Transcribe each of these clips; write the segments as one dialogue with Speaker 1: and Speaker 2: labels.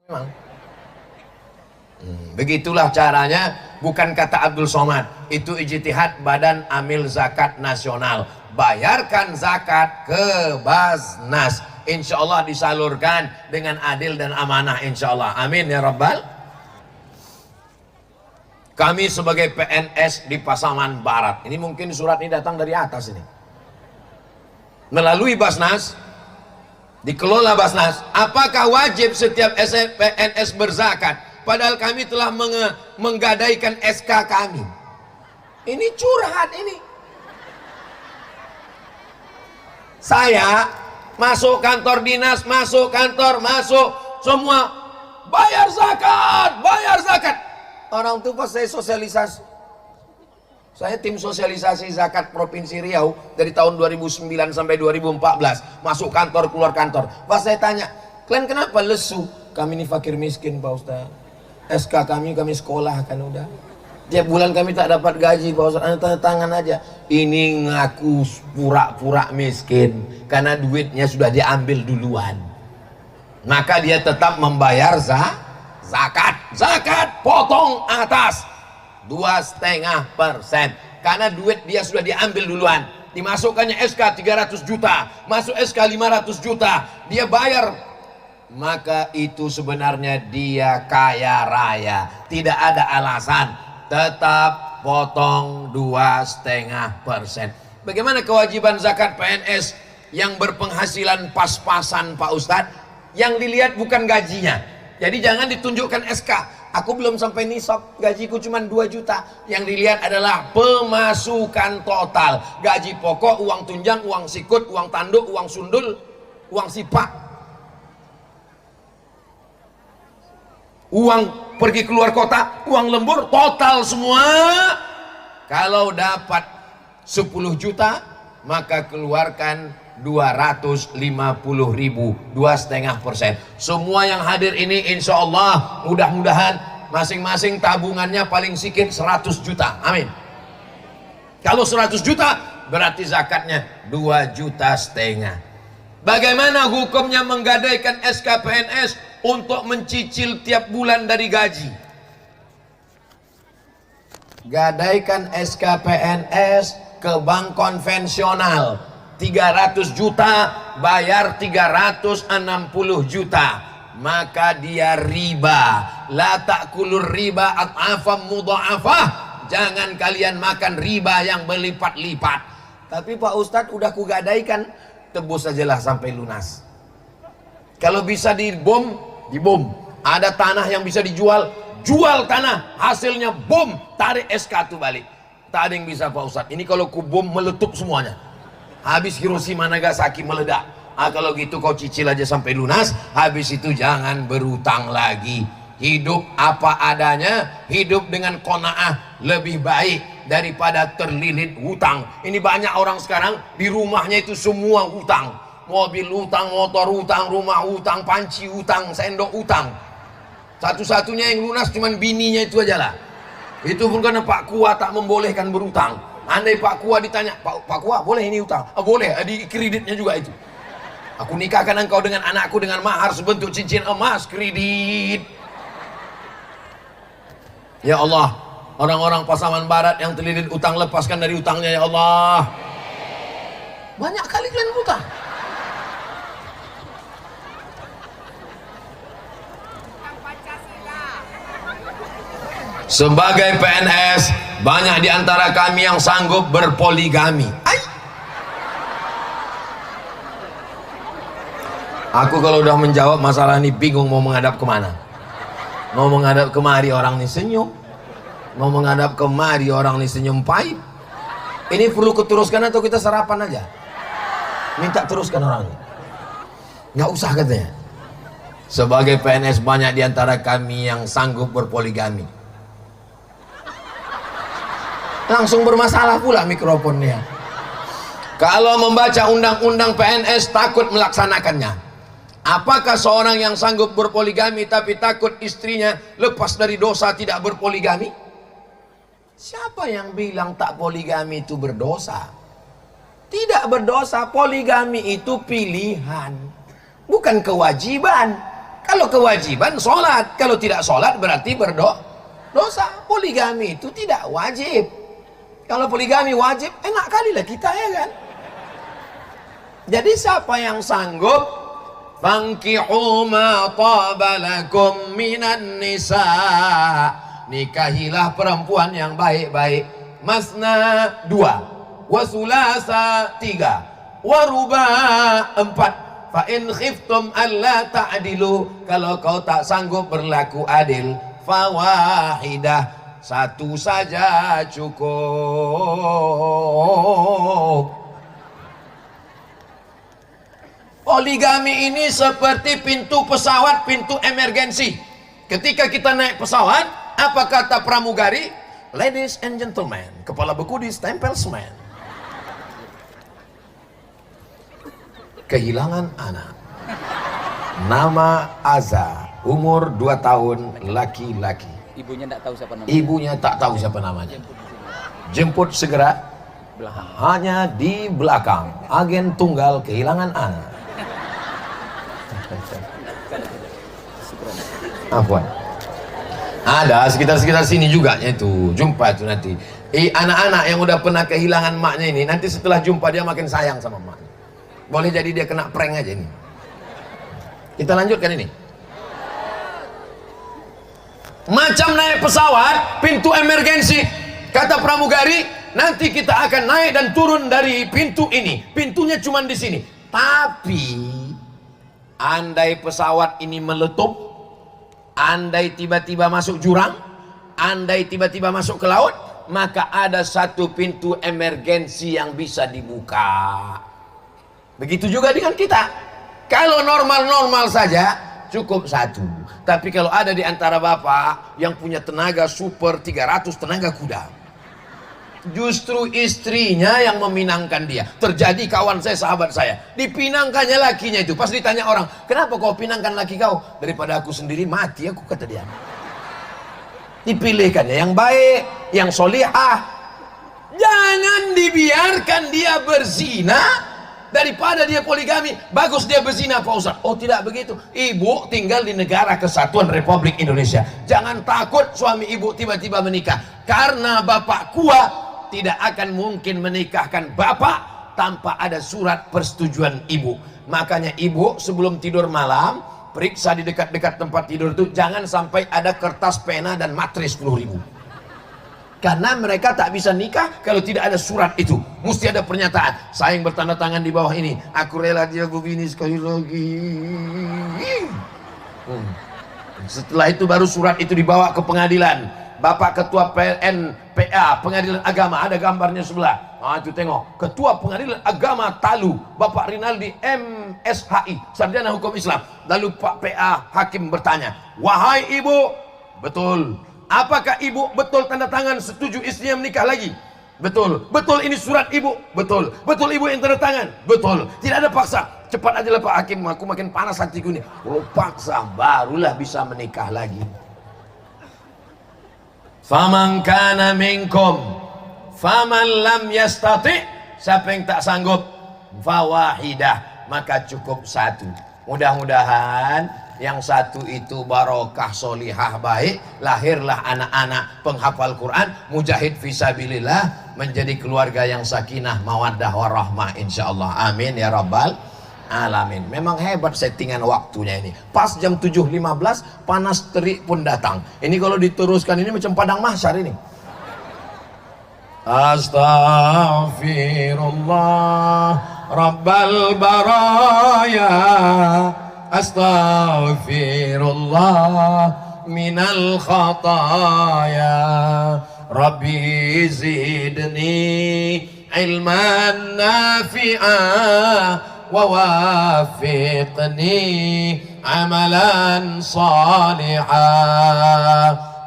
Speaker 1: Memang. Begitulah caranya, bukan kata Abdul Somad, itu ijtihad Badan Amil Zakat Nasional. Bayarkan zakat ke Basnas, insya Allah disalurkan dengan adil dan amanah, insya Allah. Amin ya Rabbal. Kami sebagai PNS di Pasaman Barat, ini mungkin surat ini datang dari atas ini, melalui Basnas, dikelola Basnas. Apakah wajib setiap PNS berzakat? Padahal kami telah menggadaikan SK kami. Ini curhat ini. Saya masuk kantor dinas, masuk kantor, masuk semua bayar zakat, bayar zakat. Orang itu pas saya sosialisasi, saya tim sosialisasi zakat Provinsi Riau dari tahun 2009 sampai 2014, masuk kantor keluar kantor. Pas saya tanya, kalian kenapa lesu? Kami ini fakir miskin Pak Ustaz. SK kami sekolah kan udah. Tiap bulan kami tak dapat gaji Pak Ustaz. Tanda tangan aja. Ini ngaku pura-pura miskin karena duitnya sudah diambil duluan. Maka dia tetap membayar zakat. Zakat potong atas 2,5%. Karena duit dia sudah diambil duluan. Dimasukkannya SK 300 juta, masuk SK 500 juta, dia bayar. Maka itu sebenarnya dia kaya raya. Tidak ada alasan, tetap potong 2,5%. Bagaimana kewajiban zakat PNS yang berpenghasilan pas-pasan Pak Ustadz? Yang dilihat bukan gajinya. Jadi jangan ditunjukkan SK, aku belum sampai nisab, gajiku cuma 2 juta. Yang dilihat adalah pemasukan total. Gaji pokok, uang tunjang, uang sikut, uang tanduk, uang sundul, uang sipak, uang pergi keluar kota, uang lembur, total semua. Kalau dapat 10 juta, maka keluarkan 250.000, 2,5%. Semua yang hadir ini insya Allah mudah-mudahan masing-masing tabungannya paling sedikit 100 juta. Amin. Kalau 100 juta berarti zakatnya 2,5 juta. Bagaimana hukumnya menggadaikan SKPNS untuk mencicil tiap bulan dari gaji? Gadaikan SKPNS ke bank konvensional, 300 juta bayar 360 juta, maka dia riba. La ta'kulur riba at'afam mudha'afah. Jangan kalian makan riba yang berlipat-lipat. Tapi Pak Ustadz udah kugadaikan, tebus sajalah sampai lunas. Kalau bisa dibom, dibom. Ada tanah yang bisa dijual, jual tanah, hasilnya bom, tarik SK itu balik. Tak ada yang bisa Pak Ustadz. Ini kalau ku bom meletup semuanya. Habis Hiroshima Nagasaki meledak. Kalau gitu kau cicil aja sampai lunas. Habis itu jangan berutang lagi. Hidup apa adanya, hidup dengan qanaah lebih baik daripada terlilit hutang. Ini banyak orang sekarang di rumahnya itu semua hutang. Mobil hutang, motor hutang, rumah hutang, panci hutang, sendok hutang. Satu-satunya yang lunas cuman bininya itu aja lah. Itu pun karena Pak Kua tak membolehkan berhutang. Andai Pak Kua ditanya, Pak Kua boleh ini hutang? Boleh, di kreditnya juga itu. Aku nikahkan engkau dengan anakku dengan mahar sebentuk cincin emas, kredit. Ya Allah, orang-orang Pasaman Barat yang terlilit utang, lepaskan dari utangnya ya Allah. Banyak kali kalian utang. Sebagai PNS, banyak di antara kami yang sanggup berpoligami. Aku kalau udah menjawab masalah ini bingung mau menghadap kemana. Mau menghadap kemari orang ini senyum, mau menghadap kemari orang ini senyum pahit. Ini perlu kuteruskan atau kita sarapan aja? Minta teruskan orangnya. Nggak usah katanya. Sebagai PNS banyak di antara kami yang sanggup berpoligami. Langsung bermasalah pula mikrofonnya. Kalau membaca undang-undang PNS takut melaksanakannya. Apakah seorang yang sanggup berpoligami tapi takut istrinya lepas dari dosa tidak berpoligami? Siapa yang bilang tak poligami itu berdosa? Tidak berdosa. Poligami itu pilihan, bukan kewajiban. Kalau kewajiban sholat, kalau tidak sholat berarti berdosa. Poligami itu tidak wajib. Kalau poligami wajib, enak kali lah kita, ya kan? Jadi siapa yang sanggup, fankihu ma taba lakum minan nisa, nikahilah perempuan yang baik-baik. Masna 2, wa sulasa 3, wa ruba 4. Fa in khiftum alla ta'dilu, kalau kau tak sanggup berlaku adil, fawahidah, satu saja cukup. Poligami ini seperti pintu pesawat, pintu emergensi. Ketika kita naik pesawat, apa kata pramugari? Ladies and gentlemen, kepala beku ditempel semen. Kehilangan anak, nama Aza, umur 2 tahun, laki-laki.
Speaker 2: Ibunya tak tahu siapa namanya.
Speaker 1: Ibunya tak tahu siapa namanya. Jemput segera.
Speaker 2: Belakang.
Speaker 1: Hanya di belakang. Agen tunggal kehilangan anak. Apa? Ada sekitar sini juga itu. Jumpa itu nanti. Anak-anak yang udah pernah kehilangan maknya ini, nanti setelah jumpa dia makin sayang sama maknya. Boleh jadi dia kena prank aja ini. Kita lanjutkan ini. Macam naik pesawat, pintu emergensi. Kata pramugari, nanti kita akan naik dan turun dari pintu ini. Pintunya cuma di sini. Tapi andai pesawat ini meletup, andai tiba-tiba masuk jurang, andai tiba-tiba masuk ke laut, maka ada satu pintu emergensi yang bisa dibuka. Begitu juga dengan kita. Kalau normal-normal saja cukup 1. Tapi kalau ada di antara bapak yang punya tenaga super 300 tenaga kuda, justru istrinya yang meminangkan dia. Terjadi kawan saya, sahabat saya, dipinangkannya lakinya itu. Pas ditanya orang, kenapa kau pinangkan laki kau? Daripada aku sendiri mati aku, kata dia. Dipilihkannya yang baik, yang solihah. Jangan dibiarkan dia berzina daripada dia poligami. Bagus dia berzina, Pak Ustaz. Oh, tidak begitu. Ibu tinggal di negara kesatuan Republik Indonesia. Jangan takut suami ibu tiba-tiba menikah, karena bapak kuat tidak akan mungkin menikahkan bapak tanpa ada surat persetujuan ibu. Makanya ibu sebelum tidur malam periksa di dekat-dekat tempat tidur itu, jangan sampai ada kertas, pena dan matris 10.000. Karena mereka tak bisa nikah kalau tidak ada surat itu. Mesti ada pernyataan, saya yang bertanda tangan di bawah ini, aku rela dia begini sekali lagi. Setelah itu baru surat itu dibawa ke pengadilan. Bapak ketua PNPA, pengadilan agama, ada gambarnya sebelah. Nah, itu tengok, ketua pengadilan agama Talu, Bapak Rinaldi MSHI, sarjana hukum Islam. Lalu Pak PA hakim bertanya, wahai ibu, betul, apakah ibu betul tanda tangan setuju istrinya menikah lagi? Betul. Betul ini surat ibu? Betul. Betul ibu yang tanda tangan? Betul. Tidak ada paksa. Cepat aja lah Pak Hakim, aku makin panas hatiku ini. Kalau paksa barulah bisa menikah lagi. Faman kana minkum faman lam yastati, siapa yang tak sanggup, fawahidah, maka cukup 1. Mudah-mudahan yang 1 itu barokah, solihah, baik, lahirlah anak-anak penghafal Quran, mujahid fisabilillah, menjadi keluarga yang sakinah, mawaddah, warahmah, insyaallah. Amin ya rabbal alamin. Memang hebat settingan waktunya ini. Pas jam 7.15 panas terik pun datang. Ini kalau diteruskan ini macam padang mahsyar ini. Astaghfirullah rabbal baraya, astaghfirullah minal khataya, rabbi zidni ilman nafi'ah ووافقني عملا صالحا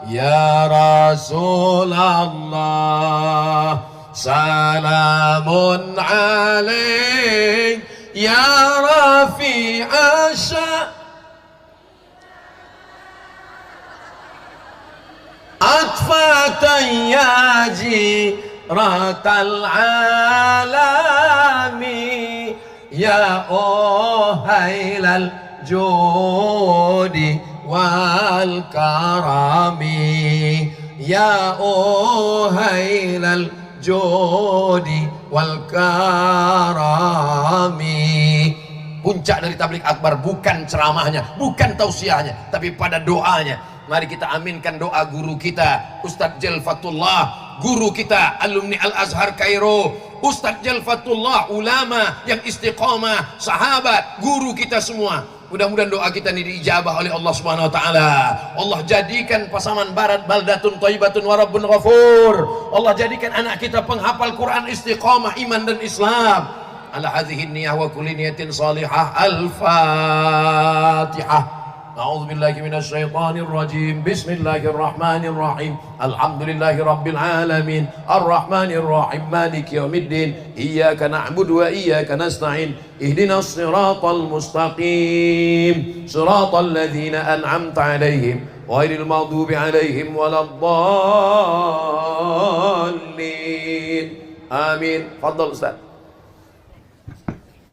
Speaker 1: يا رسول الله سلام عليك يا رفيع الشأن أطفأت يا جيرة العالمين يا أهيل judi wal karami ya uhailal judi wal karami. Puncak dari tabligh akbar bukan ceramahnya, bukan tausiahnya, tapi pada doanya. Mari kita aminkan doa guru kita Ustadz Jalfatullah, guru kita alumni Al-Azhar Kairo, Ustadz Jalfatullah, ulama yang istiqamah, sahabat, guru kita semua. Mudah-mudahan doa kita ini diijabah oleh Allah Subhanahu wa taala. Allah jadikan Pasaman Barat baldatun thayyibatun wa rabbun ghafur. Allah jadikan anak kita penghafal Quran, istiqamah iman dan Islam. Ala hadhihi niyyah wa kulli niyatin salihah. Al-Fatihah. A'udzu billahi minasy syaithanir rajim. Bismillahirrahmanirrahim. Alhamdulillahi rabbil alamin. Arrahmanir rahim. Maliki yaumiddin. Iyyaka na'budu wa iyyaka nasta'in. Ihdinas siratal mustaqim. Siratal ladzina an'amta 'alaihim ghairil maghdubi 'alaihim waladdallin. Amin. Fadhal Ustaz.